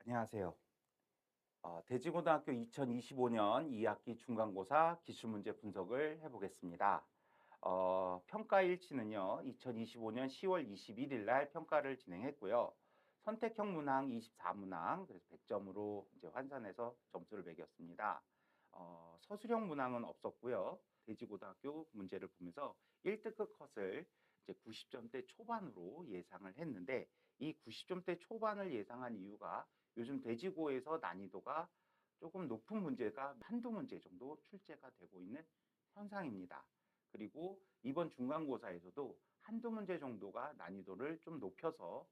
안녕하세요. 대지고등학교 2025년 2학기 중간고사 기출문제 분석을 해보겠습니다. 평가 일치는요, 2025년 10월 21일 날 평가를 진행했고요. 선택형 문항 24문항, 그래서 100점으로 이제 환산해서 점수를 매겼습니다. 서술형 문항은 없었고요. 대지고등학교 문제를 보면서 1등급 컷을 이제 90점대 초반으로 예상을 했는데, 이 90점대 초반을 예상한 이유가 요즘 대지고에서 난이도가 조금 높은 문제가 한두 문제 정도 출제가 되고 있는 현상입니다. 그리고 이번 중간고사에서도 한두 문제 정도가 난이도를 좀 높여서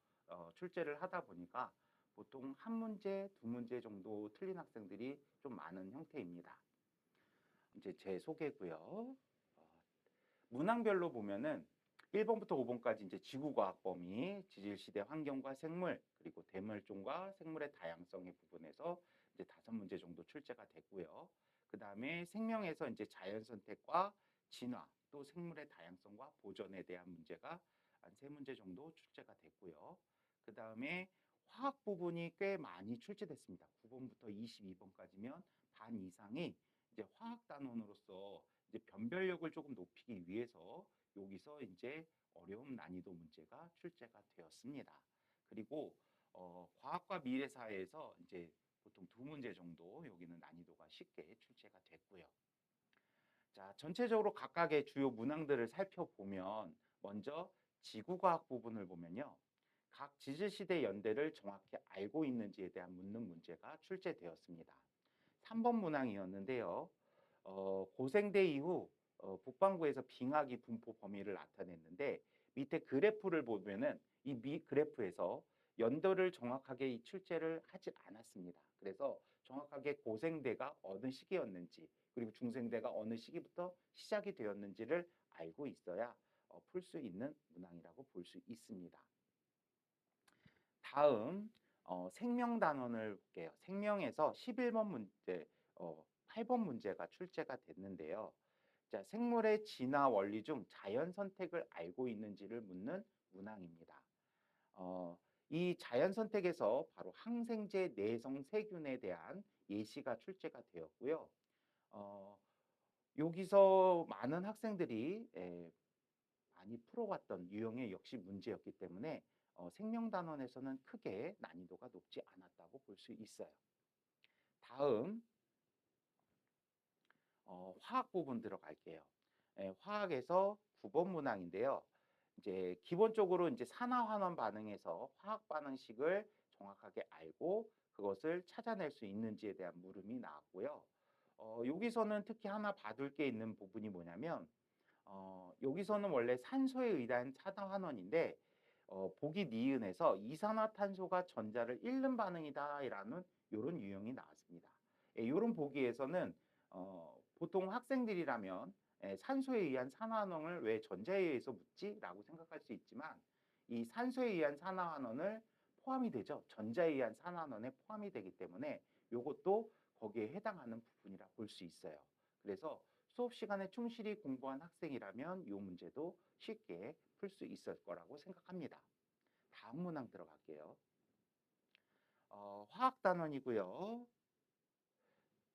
출제를 하다 보니까 보통 한 문제, 두 문제 정도 틀린 학생들이 좀 많은 형태입니다. 이제 제 소개고요. 문항별로 보면은 1번부터 5번까지 이제 지구과학 범위, 지질시대 환경과 생물, 그리고 대멸종과 생물의 다양성의 부분에서 이제 5문제 정도 출제가 됐고요. 그 다음에 생명에서 이제 자연선택과 진화, 또 생물의 다양성과 보존에 대한 문제가 한 3문제 정도 출제가 됐고요. 그 다음에 화학 부분이 꽤 많이 출제됐습니다. 9번부터 22번까지면 반 이상이 이제 화학 단원으로서 이제 변별력을 조금 높이기 위해서 여기서 이제 어려운 난이도 문제가 출제가 되었습니다. 그리고 과학과 미래사회에서 이제 보통 2문제 정도 여기는 난이도가 쉽게 출제가 됐고요. 자, 전체적으로 각각의 주요 문항들을 살펴보면 먼저 지구과학 부분을 보면요. 각 지질시대 연대를 정확히 알고 있는지에 대한 묻는 문제가 출제되었습니다. 3번 문항이었는데요. 고생대 이후 북반구에서 빙하기 분포 범위를 나타냈는데 밑에 그래프를 보면은 이 그래프에서 연도를 정확하게 출제를 하지 않았습니다. 그래서 정확하게 고생대가 어느 시기였는지 그리고 중생대가 어느 시기부터 시작이 되었는지를 알고 있어야 풀 수 있는 문항이라고 볼 수 있습니다. 다음 생명 단원을 볼게요. 생명에서 11번 문제, 8번 문제가 출제가 됐는데요. 자, 생물의 진화 원리 중 자연 선택을 알고 있는지를 묻는 문항입니다. 이 자연 선택에서 바로 항생제 내성 세균에 대한 예시가 출제가 되었고요. 어, 여기서 많은 학생들이 많이 풀어왔던 유형의 역시 문제였기 때문에 생명 단원에서는 크게 난이도가 높지 않았다고 볼 수 있어요. 다음 화학 부분 들어갈게요. 화학에서 9번 문항인데요. 이제 기본적으로 이제 산화환원 반응에서 화학 반응식을 정확하게 알고 그것을 찾아낼 수 있는지에 대한 물음이 나왔고요. 여기서는 특히 하나 봐둘 게 있는 부분이 뭐냐면 여기서는 원래 산소에 의한 산화환원인데 보기 니은에서 이산화탄소가 전자를 잃는 반응이다라는 이런 유형이 나왔습니다. 이런 보기에서는 보통 학생들이라면 산소에 의한 산화환원을 왜 전자에 의해서 묻지? 라고 생각할 수 있지만 이 산소에 의한 산화환원을 포함이 되죠. 전자에 의한 산화환원에 포함이 되기 때문에 이것도 거기에 해당하는 부분이라 볼 수 있어요. 그래서 수업 시간에 충실히 공부한 학생이라면 이 문제도 쉽게 풀 수 있을 거라고 생각합니다. 다음 문항 들어갈게요. 화학 단원이고요.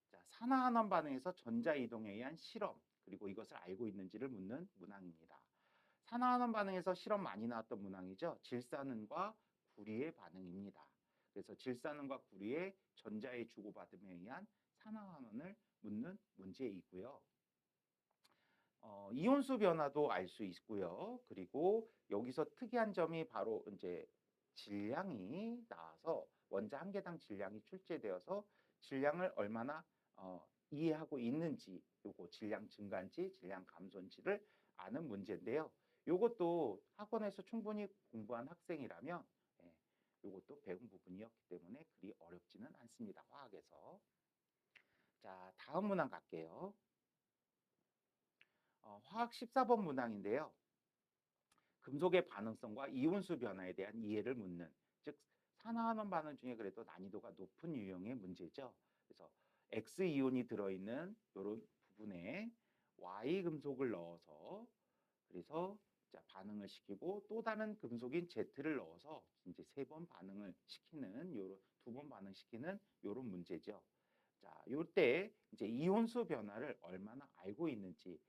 자, 산화환원 반응에서 전자이동에 의한 실험, 그리고 이것을 알고 있는지를 묻는 문항입니다. 산화환원 반응에서 실험 많이 나왔던 문항이죠. 질산은과 구리의 반응입니다. 그래서 질산은과 구리의 전자의 주고받음에 의한 산화환원을 묻는 문제이고요. 이온수 변화도 알 수 있고요. 그리고 여기서 특이한 점이 바로 이제 질량이 나와서 원자 한 개당 질량이 출제되어서 질량을 얼마나 이해하고 있는지 요거 질량 증가인지 질량 감소인지를 아는 문제인데요. 요것도 학원에서 충분히 공부한 학생이라면 요것도 배운 부분이었기 때문에 그리 어렵지는 않습니다. 화학에서. 자, 다음 문항 갈게요. 화학 14번 문항인데요. 금속의 반응성과 이온수 변화에 대한 이해를 묻는, 즉 산화환원 반응 중에 그래도 난이도가 높은 유형의 문제죠. 그래서 X이온이 들어있는 이런 부분에 Y 금속을 넣어서 그래서 자, 반응을 시키고 또 다른 금속인 Z를 넣어서 이제 3번 반응을 시키는 요런 두 번 반응시키는 요런 문제죠. 자, 요때 이제 이온수 변화를 얼마나 알고 있는지,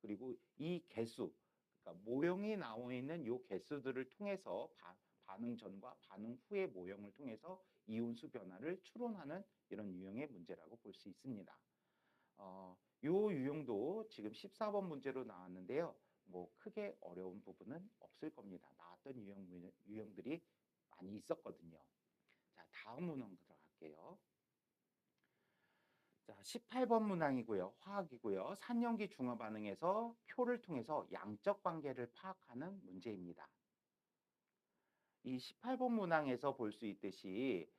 그리고 이 개수, 그러니까 모형이 나와 있는 요 개수들을 통해서 반응 전과 반응 후의 모형을 통해서 이온수 변화를 추론하는 이런 유형의 문제라고 볼 수 있습니다. 요 유형도 지금 14번 문제로 나왔는데요. 뭐 크게 어려운 부분은 없을 겁니다. 나왔던 유형들이 많이 있었거든요. 자, 다음 문항 들어갈게요. 자, 18번 문항이고요. 화학이고요. 산염기 중화 반응에서 표를 통해서 양적 관계를 파악하는 문제입니다. 이 18번 문항에서 볼 수 있듯이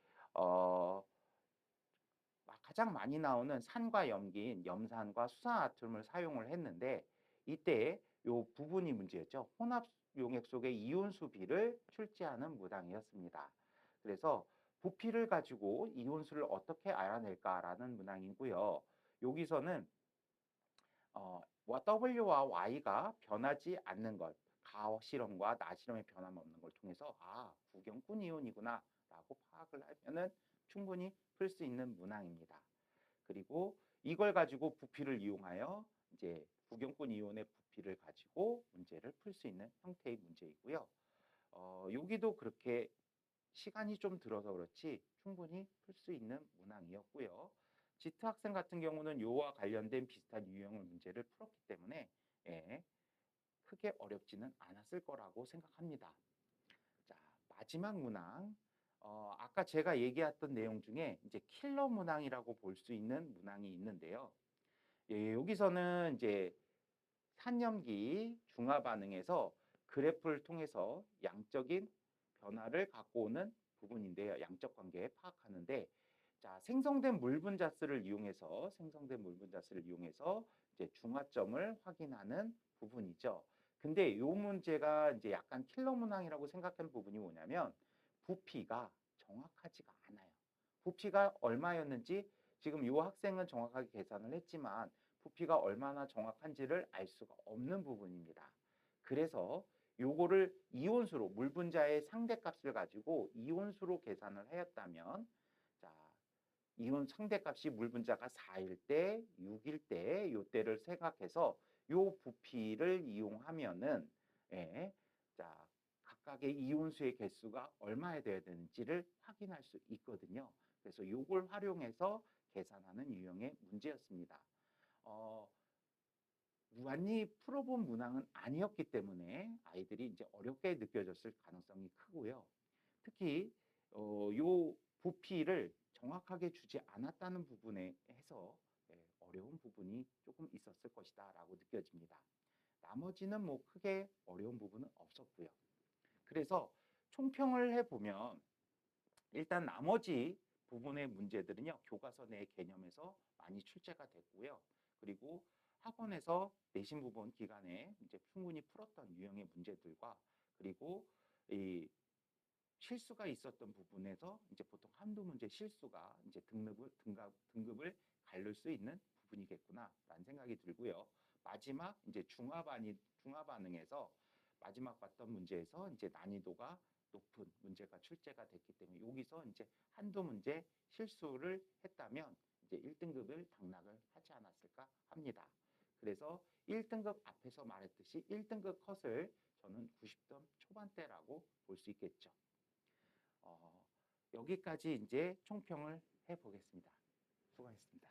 가장 많이 나오는 산과 염기인 염산과 수산화툼을 사용을 했는데, 이때 요 부분이 문제였죠. 혼합 용액 속의 이온수 비를 출제하는 문항이었습니다. 그래서 부피를 가지고 이온수를 어떻게 알아낼까라는 문항이고요. 여기서는 W와 Y가 변하지 않는 것, 가실험과 나실험의 변함없는 걸 통해서 구경꾼 이온이구나 라고 파악을 하면은 충분히 풀 수 있는 문항입니다. 그리고 이걸 가지고 부피를 이용하여 이제 구경꾼 이온의 부피를 가지고 문제를 풀 수 있는 형태의 문제이고요. 여기도 그렇게 시간이 좀 들어서 그렇지 충분히 풀 수 있는 문항이었고요. 지트 학생 같은 경우는 요와 관련된 비슷한 유형의 문제를 풀었기 때문에 크게 어렵지는 않았을 거라고 생각합니다. 자, 마지막 문항. 아까 제가 얘기했던 내용 중에 이제 킬러 문항이라고 볼 수 있는 문항이 있는데요. 여기서는 이제 산염기 중화 반응에서 그래프를 통해서 양적인 변화를 갖고 오는 부분인데요. 양적 관계 파악하는데, 자, 생성된 물 분자수를 이용해서 이제 중화점을 확인하는 부분이죠. 근데 이 문제가 이제 약간 킬러 문항이라고 생각하는 부분이 뭐냐면 부피가 정확하지가 않아요. 부피가 얼마였는지 지금 이 학생은 정확하게 계산을 했지만 부피가 얼마나 정확한지를 알 수가 없는 부분입니다. 그래서 요거를 이온수로 물 분자의 상대값을 가지고 이온수로 계산을 하였다면, 자, 이온 상대값이 물 분자가 4일 때, 6일 때, 요 때를 생각해서 요 부피를 이용하면은 자, 각각의 이온수의 개수가 얼마에 돼야 되는지를 확인할 수 있거든요. 그래서 요걸 활용해서 계산하는 유형의 문제였습니다. 무한히 풀어본 문항은 아니었기 때문에 아이들이 이제 어렵게 느껴졌을 가능성이 크고요. 특히 요 부피를 정확하게 주지 않았다는 부분에 해서 어려운 부분이 조금 있었을 것이다라고 느껴집니다. 나머지는 뭐 크게 어려운 부분은 없었고요. 그래서 총평을 해보면 일단 나머지 부분의 문제들은요, 교과서 내 개념에서 많이 출제가 됐고요. 그리고 학원에서 내신 부분 기간에 이제 충분히 풀었던 유형의 문제들과, 그리고 이 실수가 있었던 부분에서 이제 보통 한두 문제 실수가 이제 등급을 가를 수 있는 부분이겠구나라는 생각이 들고요. 마지막 이제 중화 반응에서 마지막 봤던 문제에서 이제 난이도가 높은 문제가 출제가 됐기 때문에 여기서 이제 한두 문제 실수를 했다면 이제 1등급을 당락을 하지 않았을까 합니다. 그래서 1등급 앞에서 말했듯이 1등급 컷을 저는 90점 초반대라고 볼 수 있겠죠. 여기까지 이제 총평을 해보겠습니다. 수고하셨습니다.